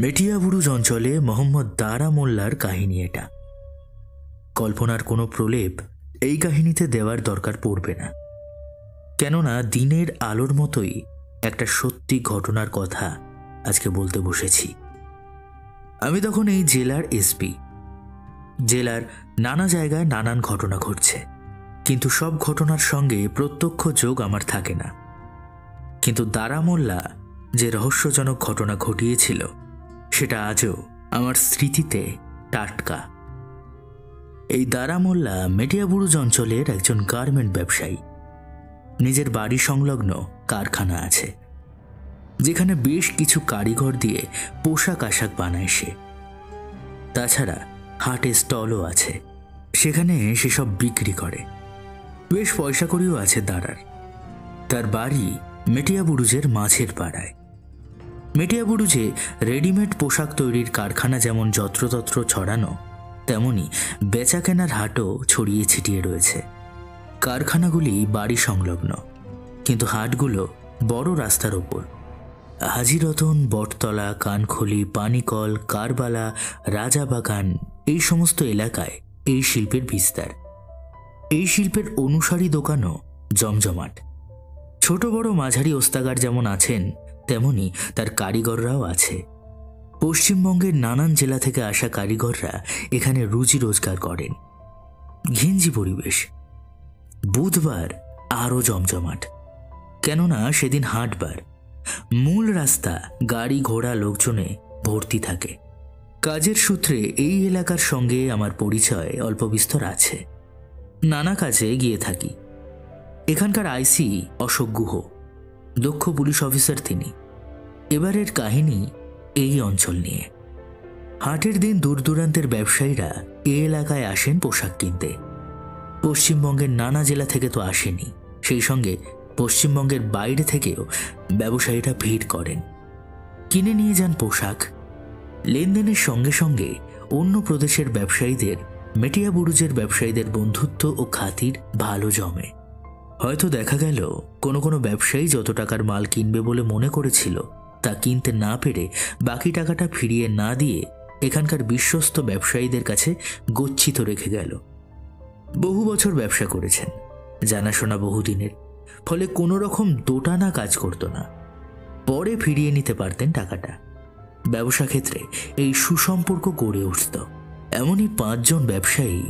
মেটিয়াবুরুজ অঞ্চলে মোহাম্মদ দারা মোল্লার কাহিনী এটা। কল্পনার কোনো প্রলেপ এই কাহিনীতে দেওয়ার দরকার পড়বে না, কেননা দিনের আলোর মতোই একটা সত্যি ঘটনার কথা আজকে বলতে বসেছি। আমি তখন এই জেলার এসপি। জেলার নানা জায়গায় নানান ঘটনা ঘটছে, কিন্তু সব ঘটনার সঙ্গে প্রত্যক্ষ যোগ আমার থাকে না। কিন্তু দারা মোল্লা যে রহস্যজনক ঘটনা ঘটিয়েছিল সেটা আজও আমার স্মৃতিতে টাটকা। এই দারা মোল্লা মেটিয়াবুরুজ অঞ্চলের একজন গার্মেন্ট ব্যবসায়ী। নিজের বাড়ি সংলগ্ন কারখানা আছে, যেখানে বেশ কিছু কারিগর দিয়ে পোশাক আশাক বানায় সে। তাছাড়া হাটে স্টলও আছে, সেখানে সেসব বিক্রি করে। বেশ পয়সা করিও আছে দারার। তার বাড়ি মেটিয়াবুরুজের মাছের পাড়ায়। মেটিয়াবুরুজে রেডিমেড পোশাক তৈরির কারখানা যেমন যত্রতত্র ছড়ানো, তেমনি বেচাকেনার হাটও ছড়িয়ে ছিটিয়ে রয়েছে। কারখানাগুলি বাড়ি সংলগ্ন, কিন্তু হাটগুলো বড় রাস্তার ওপর। হাজিরতন, বটতলা, কানখলি, পানিকল, কারবালা, রাজাবাগান এই সমস্ত এলাকায় এই শিল্পের বিস্তার। এই শিল্পের অনুসারী দোকানও জমজমাট। ছোট বড় মাঝারি ওস্তাগার যেমন আছেন, তেমনি তার কারিগররাও আছে। পশ্চিমবঙ্গের নানান জেলা থেকে আসা কারিগররা এখানে রুজি রোজগার করেন। ঘিঞ্জি পরিবেশ। বুধবার আরও জমজমাট, কেননা সেদিন হাটবার। মূল রাস্তা গাড়ি ঘোড়া লোকজনে ভর্তি থাকে। কাজের সূত্রে এই এলাকার সঙ্গে আমার পরিচয় অল্প বিস্তর আছে। নানা কাজে গিয়ে থাকি। এখানকার আইসি অশোক গুহ, দক্ষ পুলিশ অফিসার তিনি। এবারের কাহিনী এই অঞ্চল নিয়ে। হাটের দিন দূর দূরান্তের ব্যবসায়ীরা এ এলাকায় আসেন পোশাক কিনতে। পশ্চিমবঙ্গের নানা জেলা থেকে তো আসেনি, সেই সঙ্গে পশ্চিমবঙ্গের বাইরে থেকেও ব্যবসায়ীরা ভিড় করেন, কিনে নিয়ে যান পোশাক। লেনদেনের সঙ্গে সঙ্গে অন্য প্রদেশের ব্যবসায়ীদের মেটিয়াবুরুজের ব্যবসায়ীদের বন্ধুত্ব ও খাতির ভালো জমে। হয়তো দেখা গেল কোনো কোনো ব্যবসায়ী যত টাকার মাল কিনবে বলে মনে করেছিল, তা কিনতে না পেরে বাকি টাকাটা ফিরিয়ে না দিয়ে এখানকার বিশ্বস্ত ব্যবসায়ীদের কাছে গচ্ছিত রেখে গেল। বহু বছর ব্যবসা করেছেন, জানাশোনা বহুদিনের, ফলে কোনো রকম দোটানা কাজ করত না। পরে ফিরিয়ে নিতে পারতেন টাকাটা। ব্যবসা ক্ষেত্রে এই সুসম্পর্ক গড়ে উঠত। এমনই 5 জন ব্যবসায়ী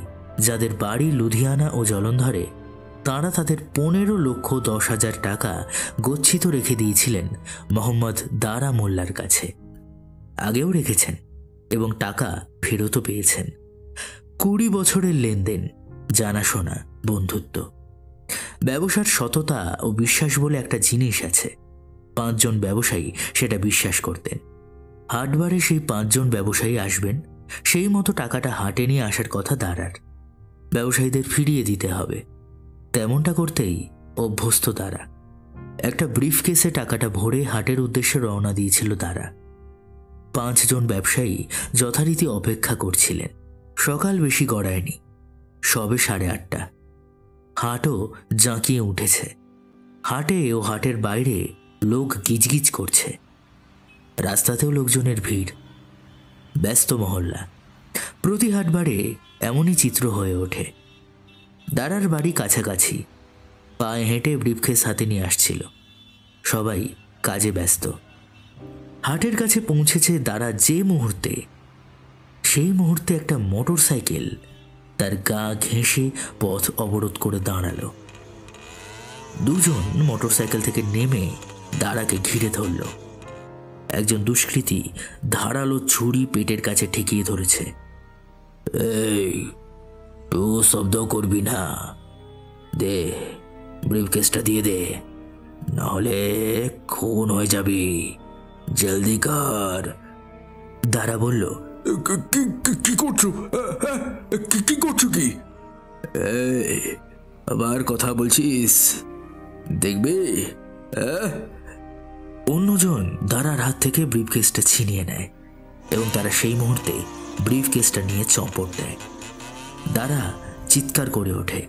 যাদের বাড়ি লুধিয়ানা ও জলন্ধরে, তাঁরা তাদের 15,10,000 টাকা গচ্ছিত রেখে দিয়েছিলেন মোহাম্মদ দারা মোল্লার কাছে। আগেও রেখেছেন এবং টাকা ফেরতও পেয়েছেন। 20 বছরের লেনদেন, জানাশোনা, বন্ধুত্ব। ব্যবসার সততা ও বিশ্বাস বলে একটা জিনিস আছে। 5 জন ব্যবসায়ী সেটা বিশ্বাস করতেন। হাটবারে সেই 5 জন ব্যবসায়ী আসবেন, সেই মতো টাকাটা হাটে নিয়ে আসার কথা দারার। ব্যবসায়ীদের ফিরিয়ে দিতে হবে, তেমনটা করতেই অভ্যস্ত দারা। একটা ব্রিফ কেসে টাকাটা ভরে হাটের উদ্দেশ্যে রওনা দিয়েছিল দারা। 5 জন ব্যবসায়ী যথারীতি অপেক্ষা করছিলেন। সকাল বেশি গড়ায়নি, সবে 8:30। হাটও জাঁকিয়ে উঠেছে। হাটে ও হাটের বাইরে লোক গিজগিজ করছে। রাস্তাতেও লোকজনের ভিড়। ব্যস্ত মহল্লা। প্রতি হাটবারে এমনই চিত্র হয়ে ওঠে। দারার বাড়ি কাছাকাছি। পায়ে হেঁটে ব্রিফকেস হাতে নিয়ে আসছিল। সবাই কাজে ব্যস্ত। হাটের কাছে পৌঁছেছে দারা যে মুহূর্তে, সেই মুহূর্তে একটা মোটর সাইকেল তার গা ঘেঁষে পথ অবরোধ করে দাঁড়ালো। 2 জন মোটর সাইকেল থেকে নেমে দারাকে ঘিরে ধরল। একজন দুষ্কৃতী ধারালো ছুরি পেটের কাছে ঠেকিয়ে ধরেছে। এই, তুই শব্দ করবি না, দে ব্রিফকেসটা দিয়ে দে, নাহলে খুন হয়ে যাবি, জলদি কর। দারা বলল, কি করছো? কি করছো? কি আবার কথা বলছিস? দেখবি? অন্যজন দারার হাত থেকে ব্রিফকেসটা ছিনিয়ে নেয় এবং তারা সেই মুহূর্তে ব্রিফকেসটা নিয়ে চম্পট দেয়। দারা চিৎকার করে ওঠে,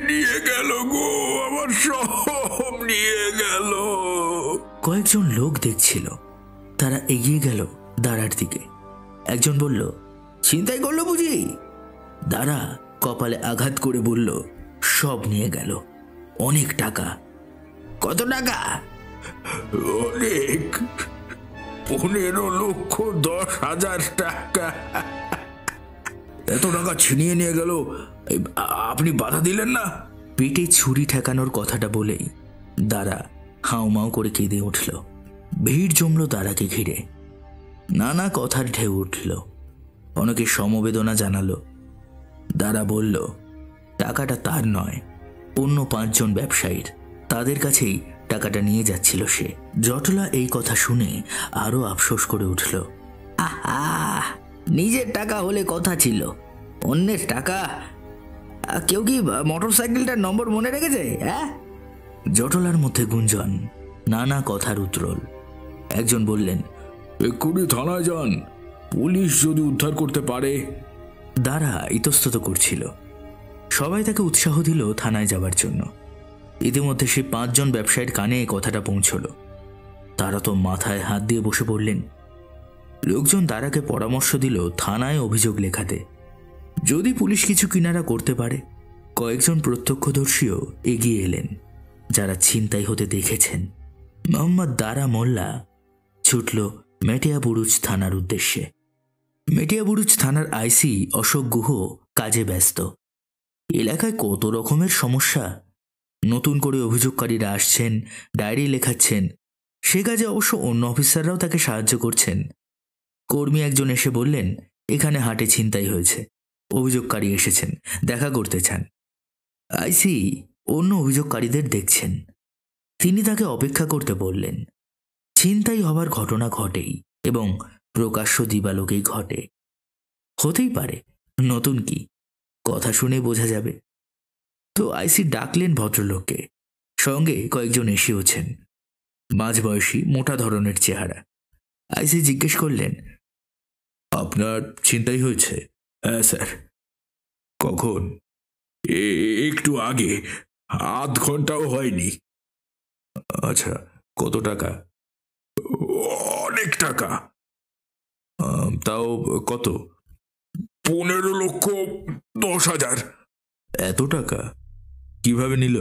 নিয়ে গেল গো, আমার সব নিয়ে গেল। কয়েকজন লোক দেখছিল। তারা এগিয়ে গেল দাঁড়ার দিকে। একজন বলল, ছিনতাই করলো বুঝি? দাঁড়া কপালে আঘাত করে বলল, সব নিয়ে গেল, অনেক টাকা। কত টাকা? অনেক, 15,10,000 টাকা। এত টাকা ছিনিয়ে নিয়ে গেল, আপনি বাধা দিলেন না? পেটে ছুরি ঠেকানোর কথাটা বলেই দাঁড়া হাউমাউ করে কেঁদে উঠল। ভিড় জমল দাঁড়াকে ঘিরে। নানা কথার ঢেউ উঠল, অনেকে সমবেদনা জানালো। দাঁড়া বলল, টাকাটা তার নয়, অন্য 5 জন ব্যবসায়ীর, তাদের কাছেই টাকাটা নিয়ে যাচ্ছিল সে। জটলা এই কথা শুনে আরো আফসোস করে উঠল। আহা, নিজের টাকা হলে কথা ছিল, অন্যের টাকা। কেউ কি মোটরসাইকেলটার নম্বর মনে রেখেছে? হ্যাঁ? জটলার মধ্যে গুঞ্জন, নানা কথার উত্তরল। একজন বললেন, এক্ষুনি থানায় যান, পুলিশ যদি উদ্ধার করতে পারে। দাঁড়া ইতস্তত করছিল। সবাই তাকে উৎসাহ দিল থানায় যাবার জন্য। ইতিমধ্যে সে 5 জন ব্যবসায়ীর কানে কথাটা পৌঁছল। তারা তো মাথায় হাত দিয়ে বসে পড়লেন। লোকজন দাঁড়াকে পরামর্শ দিল থানায় অভিযোগ লেখাতে, যদি পুলিশ কিছু কিনারা করতে পারে। কয়েকজন প্রত্যক্ষদর্শীও এগিয়ে এলেন, যারা ছিনতাই হতে দেখেছেন। মোহাম্মদ দারা মোল্লা ছুটল মেটিয়াবুরুজ থানার উদ্দেশ্যে। মেটিয়াবুরুজ থানার আইসি অশোক গুহ কাজে ব্যস্ত। এলাকায় কত রকমের সমস্যা, নতুন করে অভিযোগকারীরা আসছেন, ডায়েরি লেখাচ্ছেন। সে কাজে অবশ্য অন্য অফিসাররাও তাকে সাহায্য করছেন। কর্মী একজন এসে বললেন, এখানে হাটে ছিনতাই হয়েছে, অভিযোগকারী এসেছেন, দেখা করতে চান। আইসি অন্য অভিযোগকারীদের দেখছেন। তিনি তাকে অপেক্ষা করতে বললেন। ছিনতাই হবার ঘটনা ঘটেই, এবং প্রকাশ্য দিবালোকেই ঘটে। হতেই পারে, নতুন কি, কথা শুনে বোঝা যাবে। তো আইসি ডাকলেন ভদ্রলোককে, সঙ্গে কয়েকজন এসেওছেন। মাঝবয়সী মোটা ধরনের চেহারা। আইসি জিজ্ঞেস করলেন, আপনার ছিনতাই হয়েছে? হ্যাঁ স্যার। কখন? একটু আগে, আধ ঘন্টাও হয়নি। আচ্ছা, কত টাকা? অনেক টাকা। তাও কত? 15,10,000। এত টাকা কিভাবে নিল?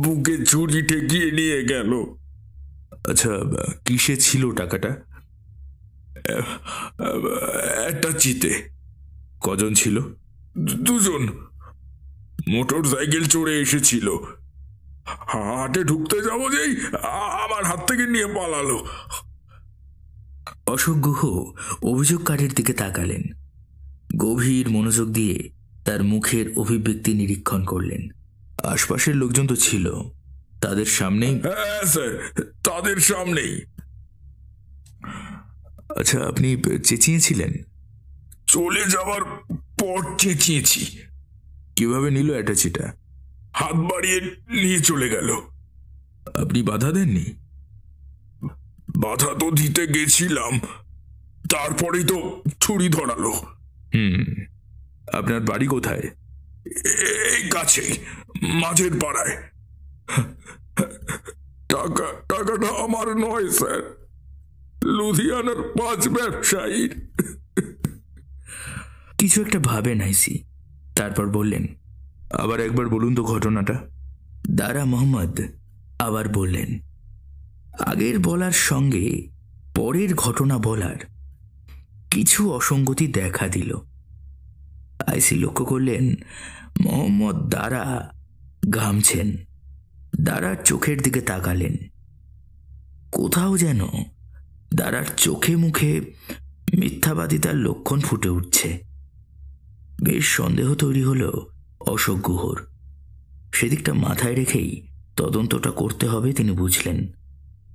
বুকে ছুরি ঠেকিয়ে নিয়ে গেল। আচ্ছা, কিসে ছিল টাকাটা? একটা চিতে। কজন ছিল? 2 জন। মোটর সাইকেল চড়ে এসেছিল। হাটে ঢুকতে যাবো যেই আমার হাত থেকে নিয়ে পালালো। অশোক গুহ অভিযোগকারীর দিকে তাকালেন। গভীর মনোযোগ দিয়ে তার মুখের অভিব্যক্তি নিরীক্ষণ করলেন। আশপাশের লোকজন তো ছিল, তাদের সামনেই? হ্যাঁ স্যার, তাদের সামনেই। আচ্ছা, আপনি চেঁচিয়েছিলেন? চলে যাওয়ার পর চেঁচিয়েছি। কিভাবে নিল অ্যাটাচিটা? হাত বাড়িয়ে নিয়ে চলে গেল। আপনি বাধা দেননি? বাধা তো দিতে গেছিলাম, তারপরেই তো ছুরি ধরালো। আপনার বাড়ি কোথায়? এই কাছেই, মাঝের পাড়ায়। টাকাটা আমার নয় স্যার, লুধিয়ানার 5 ব্যবসায়ীর। কিছু একটা ভাবেন আইসি, তারপর বললেন, আবার একবার বলুন তো ঘটনাটা। দারা মোহাম্মদ আবার বললেন। আগের বলার সঙ্গে পরের ঘটনা বলার কিছু অসঙ্গতি দেখা দিল। আইসি লক্ষ্য করলেন মোহাম্মদ দারা ঘামছেন। দারার চোখের দিকে তাকালেন। কোথাও যেন দারার চোখে মুখে মিথ্যাবাদিতার লক্ষণ ফুটে উঠছে। বেশ সন্দেহ তৈরি হলো অশোক গুহর। সেদিকটা মাথায় রেখেই তদন্তটা করতে হবে তিনি বুঝলেন।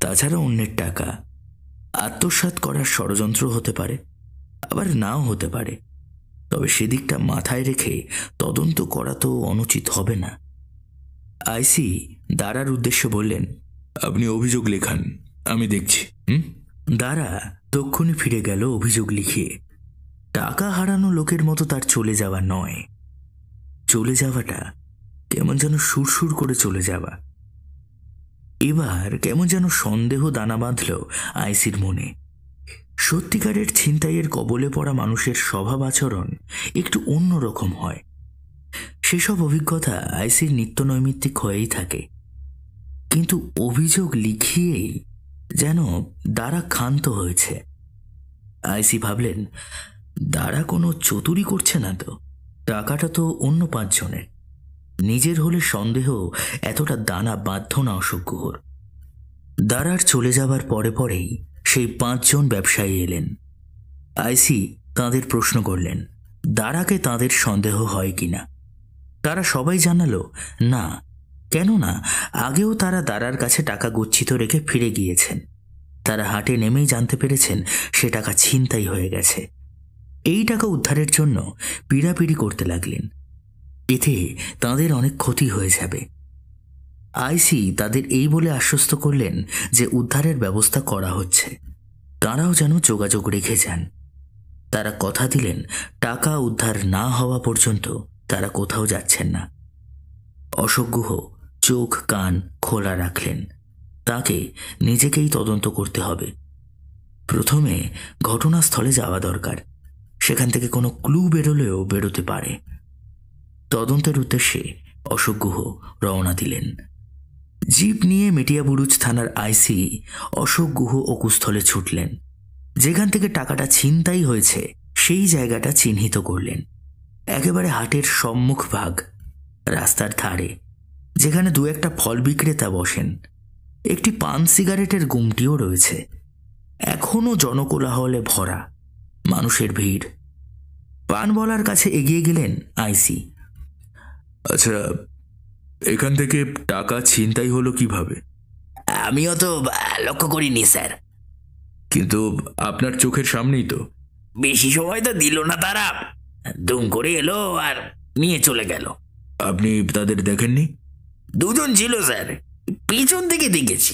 তাছাড়া অন্যের টাকা আত্মসাৎ করার ষড়যন্ত্র হতে পারে, আবার নাও হতে পারে। তবে সেদিকটা মাথায় রেখে তদন্ত করা তো অনুচিত হবে না। আইসি দারার উদ্দেশ্যে বললেন, আপনি অভিযোগ লেখান, আমি দেখছি। দারা তক্ষুনি ফিরে গেল অভিযোগ লিখিয়ে। টাকা হারানো লোকের মতো তার চলে যাওয়া নয়, চলে যাওয়াটা কেমন যেন সুরসুর করে চলে যাওয়া। এবার কেমন যেন সন্দেহ দানা বাঁধল আইসির মনে। সত্যিকারের ছিনতাইয়ের কবলে পড়া মানুষের স্বভাব আচরণ একটু অন্যরকম হয়। সেসব অভিজ্ঞতা আইসির নিত্যনৈমিত্তিক হয়েই থাকে, কিন্তু অভিযোগ লিখিয়েই যেন দাঁড়া ক্ষান্ত হয়েছে। আইসি ভাবলেন, দাঁড়া কোনো চতুরি করছে না তো, টাকাটা তো অন্য 5 জনের। নিজের হলে সন্দেহ এতটা দানা বাধ্য না অশোক গুহর। দাঁড়ার চলে যাবার পরে পরেই সেই 5 জন ব্যবসায়ী এলেন। আইসি তাঁদের প্রশ্ন করলেন দাঁড়াকে তাঁদের সন্দেহ হয় কিনা। তারা সবাই জানালো না, কেননা আগেও তারা দাঁড়ার কাছে টাকা গচ্ছিত রেখে ফিরে গিয়েছেন। তারা হাটে নেমেই জানতে পেরেছেন সে টাকা ছিনতাই হয়ে গেছে। এই টাকা উদ্ধারের জন্য পিড়াপিড়ি করতে লাগলেন। এতে তাঁদের অনেক ক্ষতি হয়ে যাবে। আইসি তাদের এই বলে আশ্বস্ত করলেন যে উদ্ধারের ব্যবস্থা করা হচ্ছে, তাঁরাও যেন যোগাযোগ রেখে যান। তারা কথা দিলেন টাকা উদ্ধার না হওয়া পর্যন্ত তারা কোথাও যাচ্ছেন না। অশোক গুহ চোখ কান খোলা রাখলেন। তাকে নিজেকেই তদন্ত করতে হবে। প্রথমে ঘটনাস্থলে যাওয়া দরকার, সেখান থেকে কোনো ক্লু বেরোলেও বেরোতে পারে। তদন্তের উদ্দেশ্যে অশোক গুহ রওনা দিলেন। জিপ নিয়ে মেটিয়াবুরুজ থানার আইসি অশোক গুহ অকুস্থলে ছুটলেন। যেখান থেকে টাকাটা ছিনতাই হয়েছে সেই জায়গাটা চিহ্নিত করলেন। একেবারে হাটের সম্মুখ ভাগ, রাস্তার ধারে, যেখানে 2-1টা ফল বিক্রেতা বসেন। একটি পান সিগারেটের গুমটিও রয়েছে। এখনো জনকোলাহলে ভরা, মানুষের ভিড়। পানওয়ালার কাছে এগিয়ে গেলেন আইসি। আচ্ছা, এখান থেকে টাকা ছিনতাই হলো কিভাবে? আমিও তো লক্ষ্য করিনি স্যার। কিন্তু আপনার চোখের সামনেই তো। বেশি সময় তো দিল না, তারা দুম করে এলো আর নিয়ে চলে গেল। আপনি তাদের দেখেননি? 2 জন ছিল স্যার, পিছন থেকে দেখেছি।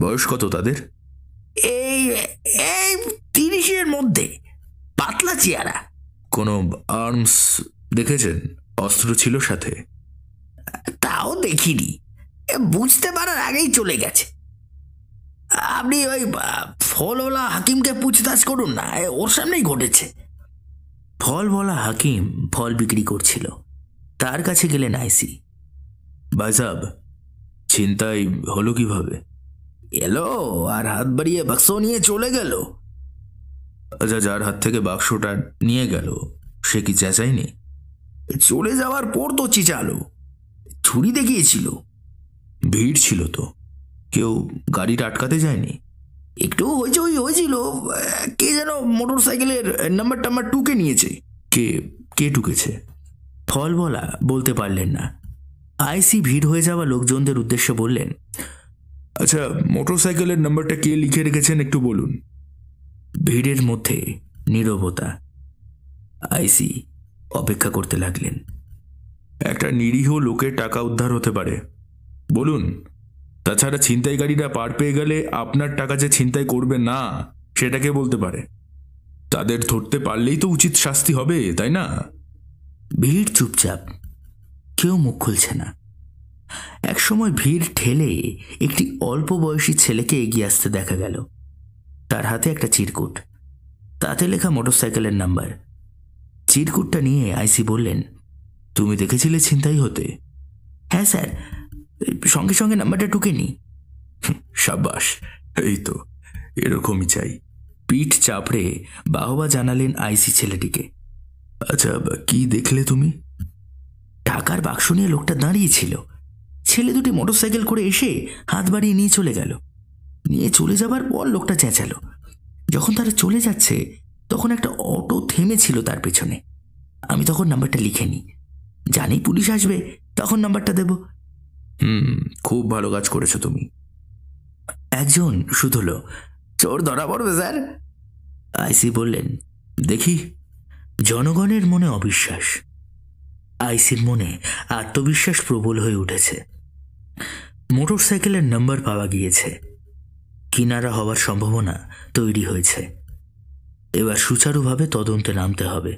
বয়স কত তাদের? এই এই 30-এর মধ্যে, পাতলা চেহারা। কোনো আর্মস দেখেছেন? অস্ত্র ছিল সাথে? তাও দেখিনি, বুঝতে পারার আগেই চলে গেছে। আপনি ওই ফলওয়ালা হাকিমকে পুছতাছ করুন না, ওর সামনেই ঘটেছে। ফলওয়ালা হাকিম ফল বিক্রি করছিল, তার কাছে গেলেন আইসি। ভাই সাহেব, ছিনতাই হলো কিভাবে? এলো আর হাত বাড়িয়ে বাক্স নিয়ে চলে গেল। আচ্ছা, যার হাত থেকে বাক্সটা নিয়ে গেল সে কি চেঁচায়নি? চলে যাওয়ার পর তো চেঁচালো, ছুরি দেখিয়েছিল। ভিড় ছিল তো, কেউ গাড়িটা আটকাতে যায়নি? একটু হইচই হয়েছিল, কে যেন মোটর সাইকেলের নাম্বার টাম্বার টুকে নিয়েছে। কে কে ঢুকেছে? ফলওয়ালা বলতে পারলেন না। আইসি ভিড় হয়ে যাওয়া লোকজনদের উদ্দেশ্যে বললেন, আচ্ছা, মোটর সাইকেলের নাম্বারটা কে লিখে রেখেছেন একটু বলুন। ভিড়ের মধ্যে নীরবতা। আইসি অপেক্ষা করতে লাগলেন। একটা নিরীহ লোকের টাকা উদ্ধার হতে পারে, বলুন। তাছাড়া ছিনতাইকারীরা পার পেয়ে গেলে আপনার টাকা যে ছিনতাই করবে না সেটাকে বলতে পারে। তাদের ধরতে পারলেই তো উচিত শাস্তি হবে, তাই না? ভিড় চুপচাপ, কেউ মুখ খুলছে না। একসময় ভিড় ঠেলে একটি অল্প বয়সী ছেলেকে এগিয়ে আসতে দেখা গেল। তার হাতে একটা চিরকুট, তাতে লেখা মোটরসাইকেলের নাম্বার। চিরকুটটা নিয়ে আইসি বললেন, তুমি দেখেছিলে ছিনতাই হতে? হ্যাঁ স্যার, সঙ্গে সঙ্গে নাম্বারটা টুকে নি। সাবাস, এই তো, এরকমই চাই। পিঠ চাপড়ে বাহবা জানালেন আইসি ছেলেটিকে। আচ্ছা, কি দেখলে তুমি? টাকার বাক্স নিয়ে লোকটা দাঁড়িয়েছিল। ছেলে দুটি মোটরসাইকেল করে এসে হাত বাড়িয়ে নিয়ে চলে গেল। নিয়ে চলে যাবার পর লোকটা চেঁচালো। যখন তারা চলে যাচ্ছে তখন একটা অটো থেমেছিল তার পেছনে। আমি তখন নাম্বারটা লিখে নিই, জানি পুলিশ আসবে তখন নাম্বারটা দেব। খুব ভালো কাজ করেছো তুমি। একজন শুধলো, চোর ধরা পড়বে স্যার। আইসি বললেন, দেখি। জনগণের মনে অবিশ্বাস, আইসির মনে আত্মবিশ্বাস প্রবল হয়ে উঠেছে। মোটরসাইকেলের নাম্বার পাওয়া গিয়েছে, কিনারা হওয়ার সম্ভাবনা তৈরি হয়েছে। এবার সুচারুভাবে তদন্তে নামতে হবে।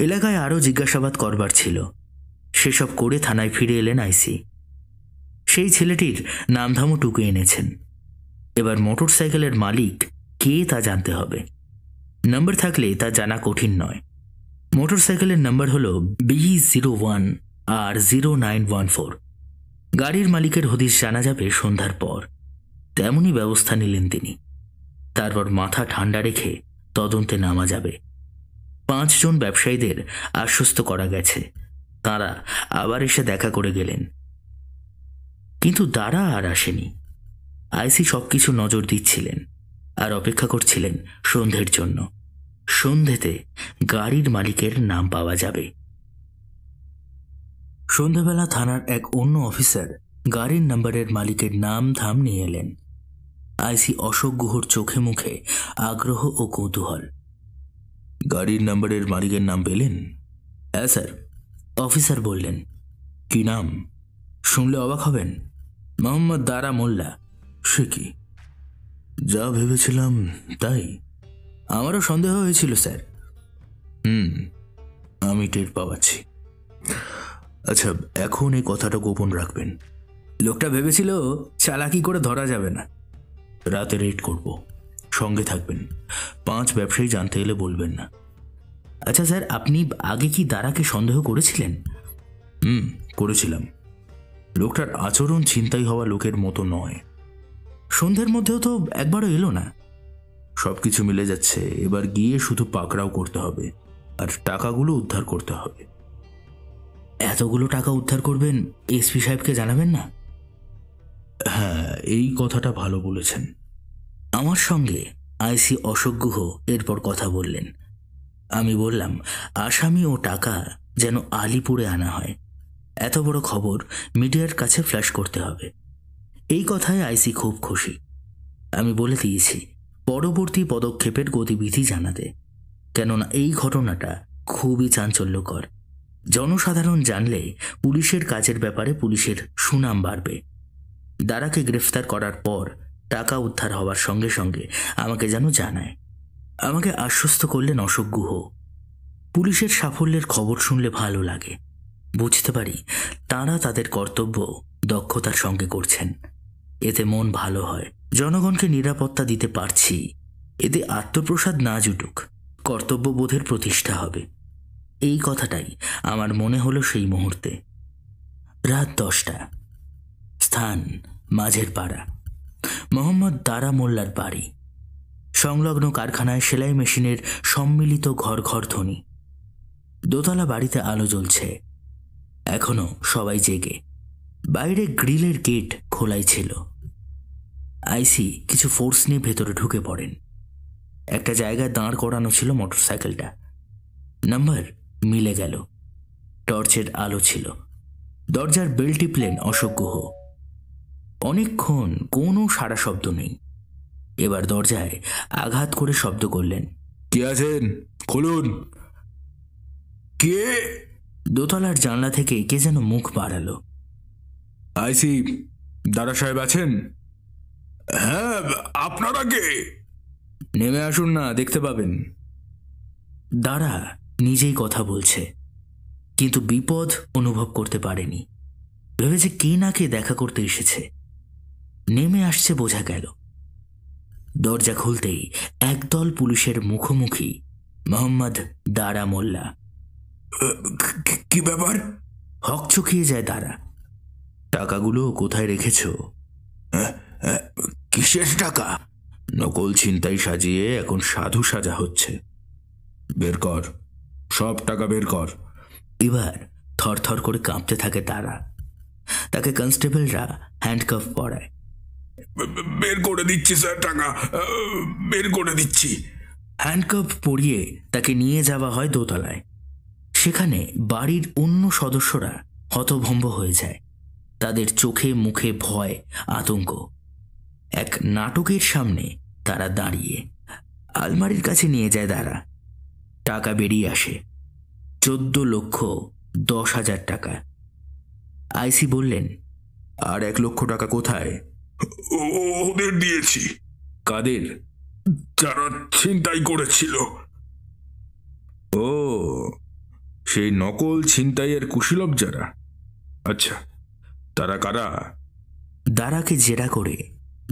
এলাকায় আরও জিজ্ঞাসাবাদ করবার ছিল, সেসব করে থানায় ফিরে এলেন আইসি। সেই ছেলেটির নামধামও টুকে এনেছেন। এবার মোটরসাইকেলের মালিক কে তা জানতে হবে। নম্বর থাকলে তা জানা কঠিন নয়। মোটরসাইকেলের নম্বর হল B01 আর 0914। গাড়ির মালিকের হদিশ জানা যাবে সন্ধ্যার পর। তেমনই ব্যবস্থা নিলেন তিনি। তারপর মাথা ঠান্ডা রেখে তদন্তে নামা যাবে। 5 জন ব্যবসায়ীদের আশ্বস্ত করা গেছে, তারা আবার এসে দেখা করে গেলেন। কিন্তু দারা আর আসেনি। আইসি সবকিছু নজর দিচ্ছিলেন আর অপেক্ষা করছিলেন সন্ধ্যের জন্য। সন্ধ্যেতে গাড়ির মালিকের নাম পাওয়া যাবে। সন্ধ্যাবেলা থানার এক অন্য অফিসার গাড়ির নম্বরের মালিকের নাম ধাম নিয়ে এলেন। আইসি অশোক গুহর চোখে মুখে আগ্রহ ও কৌতূহল। গাড়ির নম্বরের মালিকের নাম পেলেন? হ্যাঁ স্যার, অফিসার বললেন। কি নাম? শুনলে অবাক হবেন, মোহাম্মদ দারা মোল্লা। সে কি, যা ভেবেছিলাম তাই? আমারও সন্দেহ হয়েছিল স্যার। আমি টের পাওয়াচ্ছি। আচ্ছা, এখন এই কথাটা গোপন রাখবেন। লোকটা ভেবেছিল চালাকি করে ধরা যাবে না। রাতে রেড করব, সঙ্গে থাকবেন। 5 ব্যবসায়ী জানতে এলে বলবেন না। আচ্ছা স্যার, আপনি আগে কি দারাকে সন্দেহ করেছিলেন? করেছিলাম। লোকটার আচরণ ছিনতাই হওয়া লোকের মতো নয়। সন্ধ্যের মধ্যেও তো একবারও এলো না। সবকিছু মিলে যাচ্ছে। এবার গিয়ে শুধু পাকড়াও করতে হবে আর টাকাগুলো উদ্ধার করতে হবে। এতগুলো টাকা উদ্ধার করবেন, এসপি সাহেবকে জানাবেন না? হ্যাঁ, এই কথাটা ভালো বলেছেন। আমার সঙ্গে আইসি অশোক গুহ এরপর কথা বললেন। আমি বললাম, আসামি ও টাকা যেন আলিপুরে আনা হয়। এত বড় খবর মিডিয়ার কাছে ফ্ল্যাশ করতে হবে। এই কথায় আইসি খুব খুশি। আমি বলে দিয়েছি পরবর্তী পদক্ষেপের গতিবিধি জানাতে, কেননা এই ঘটনাটা খুবই চাঞ্চল্যকর। জনসাধারণ জানলে পুলিশের কাজের ব্যাপারে পুলিশের সুনাম বাড়বে। দারাকে গ্রেফতার করার পর টাকা উদ্ধার হওয়ার সঙ্গে সঙ্গে আমাকে যেন জানায়। আমাকে আশ্বস্ত করলেন অশোক গুহ। পুলিশের সাফল্যের খবর শুনলে ভালো লাগে। বুঝতে পারি তাঁরা তাদের কর্তব্য দক্ষতার সঙ্গে করছেন। এতে মন ভালো হয়। জনগণকে নিরাপত্তা দিতে পারছি, এতে আত্মপ্রসাদ না জুটুক, কর্তব্যবোধের প্রতিষ্ঠা হবে। এই কথাটাই আমার মনে হলো সেই মুহূর্তে। রাত 10টা। স্থান মাঝের পাড়া। মোহাম্মদ দারা মোল্লার বাড়ি। সংলগ্ন কারখানায় সেলাই মেশিনের সম্মিলিত ঘর ঘর ধ্বনি। দোতলা বাড়িতে আলো জ্বলছে। এখনো সবাই জেগে। বাইরে গ্রিলের গেট খোলাই ছিল। আইসি কিছু ফোর্স নিয়ে ভেতরে ঢুকে পড়েন। একটা জায়গায় দাঁড় করানো ছিল মোটরসাইকেলটা। নাম্বার মিলে গেল। টর্চের আলো ছিল। দরজার বেল টিপলেন অশোক গুহ। অনেকক্ষণ কোনো সাড়া শব্দ নেই। এবার দরজায় আঘাত করে শব্দ করলেন, কে আছেন? খুলুন। কে? দোতলার জানলা থেকে কে যেন মুখ বাড়ালো। আইসি দারা সাহেব আছেন? হ্যাঁ, আপনারা কে? নেমে আসুন না, দেখতে পাবেন। দারা নিজেই কথা বলছে, কিন্তু বিপদ অনুভব করতে পারেনি। ভেবেছে কে না কে দেখা করতে এসেছে। নেমে আসছে বোঝা গেল। দরজা খুলতেই একদল পুলিশের মুখোমুখি মোহাম্মদ দারা মোল্লা। কি ব্যাপার? হকচকিয়ে যায় দারা। টাকাগুলো কোথায় রেখেছ? কিসের টাকা? নকল ছিনতাই সাজিয়ে এখন সাধু সাজা হচ্ছে। বের কর, সব টাকা বের কর। এবার থরথর করে কাঁপতে থাকে তারা। তাকে কনস্টেবলরা হ্যান্ডকাফ পরায়। বের করে দিচ্ছি স্যার, টাকা বের করে দিচ্ছি। হ্যান্ডকাফ পরিয়ে তাকে নিয়ে যাওয়া হয় দোতলায়। সেখানে বাড়ির অন্য সদস্যরা হতভম্ব হয়ে যায়। তাদের চোখে মুখে ভয়, আতঙ্ক। এক নাটকের সামনে তারা দাঁড়িয়ে। আলমারির কাছে নিয়ে যায় দারা। টাকা বেরিয়ে আসে 14,10,000 টাকা। আইসি বললেন, আর 1 লক্ষ টাকা কোথায়? ওদের দিয়েছি। কাদের? যারা ছিনতাই করেছিল। ও, সেই নকল ছিনতাইয়ের কুশীলব যারা। আচ্ছা, তারা কারা? দারাকে জেরা করে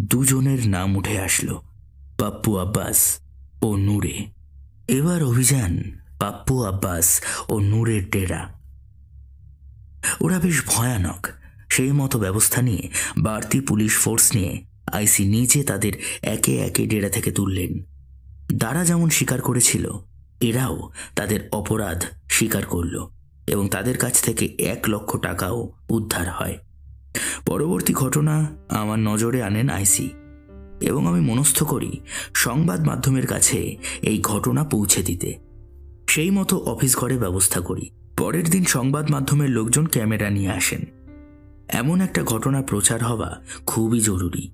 দুজনের নাম উঠে আসলো, পাপ্পু আব্বাস ও নূরে। এবার অভিযান পাপ্পু আব্বাস ও নূরের ডেরা। ওরা বেশ ভয়ানক। সেই মতো ব্যবস্থা নিয়ে বাড়তি পুলিশ ফোর্স নিয়ে আইসি নিজে তাদের একে একে ডেরা থেকে তুললেন। দারা যেমন স্বীকার করেছিল, এরাও তাদের অপরাধ স্বীকার করল এবং তাদের কাছ থেকে 1,00,000 টাকাও উদ্ধার হয়। পরবর্তী ঘটনা আমার নজরে আনেন আইসি এবং আমি মনস্থ করি সংবাদ মাধ্যমের কাছে এই ঘটনা পৌঁছে দিতে। সেই মতো অফিস ঘরে ব্যবস্থা করি। পরের দিন সংবাদ মাধ্যমের লোকজন ক্যামেরা নিয়ে আসেন। এমন একটা ঘটনা প্রচার হওয়া খুবই জরুরি।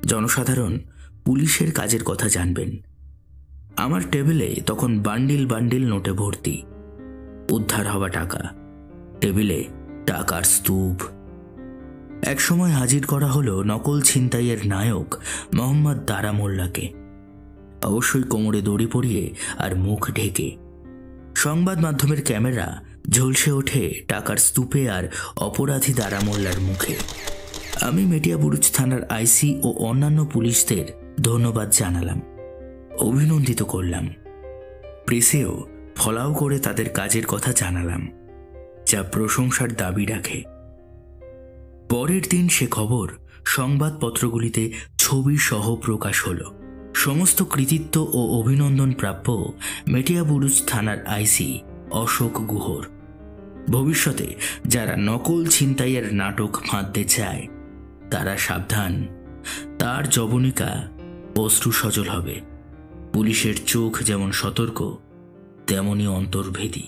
জনসাধারণ পুলিশের কাজের কথা জানবেন। আমার টেবিলে তখন বান্ডিল বান্ডিল নোটে ভর্তি। উদ্ধার হওয়া টাকা, টেবিলে টাকার স্তূপ। একসময় হাজির করা হলো নকল ছিনতাইয়ের নায়ক মোহাম্মদ দারা মোল্লাকে, অবশ্যই কোমরে দড়ি পরিয়ে আর মুখ ঢেকে। সংবাদ মাধ্যমের ক্যামেরা ঝলসে ওঠে টাকার স্তূপে আর অপরাধী দারা মোল্লার মুখে। আমি মেটিয়াবুরুজ থানার আইসি ও অন্যান্য পুলিশদের ধন্যবাদ জানালাম, অভিনন্দিত করলাম। প্রেসেও ফলাও করে তাদের কাজের কথা জানালাম, যা প্রশংসার দাবি রাখে। পরের দিন সে খবর সংবাদপত্রগুলিতে ছবি সহ প্রকাশ হলো। সমস্ত কৃতিত্ব ও অভিনন্দন প্রাপ্য মেটিয়াবুরুজ থানার আইসি অশোক গুহর। ভবিষ্যতে যারা নকল ছিনতাইয়ের নাটক ফাঁদতে চায় তারা সাবধান, তার জবনিকা অশ্রু সজল হবে। পুলিশের চোখ যেমন সতর্ক, তেমনি অন্তর্ভেদী।